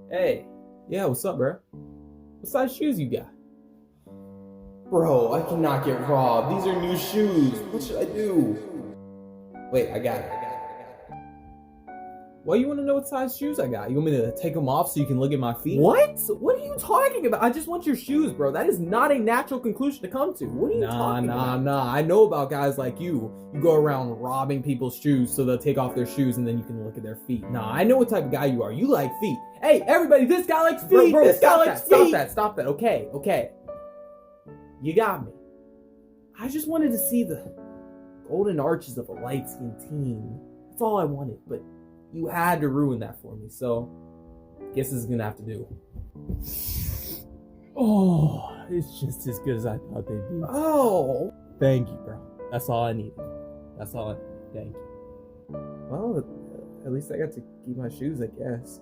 Hey, Yeah, what's up, bro? What size shoes you got? bro, I cannot get robbed. These are new shoes. What should I do? Wait, I got it. Why you want to know what size shoes I got? You want me to take them off so you can look at my feet? What? What are you talking about? I just want your shoes, bro. That is not a natural conclusion to come to. What are you talking about? Nah. I know about guys like you. You go around robbing people's shoes so they'll take off their shoes and then you can look at their feet. Nah, I know what type of guy you are. You like feet. Hey, everybody, this guy likes feet. Bro, this guy stop likes that, feet. Stop that. Okay. You got me. I just wanted to see the golden arches of a light-skinned teen. That's all I wanted, but you had to ruin that for me, so guess this is gonna have to do. Oh, it's just as good as I thought they'd be. Oh, Thank you, bro. That's all I needed. That's all I needed. Thank you. well, at least I got to keep my shoes, I guess.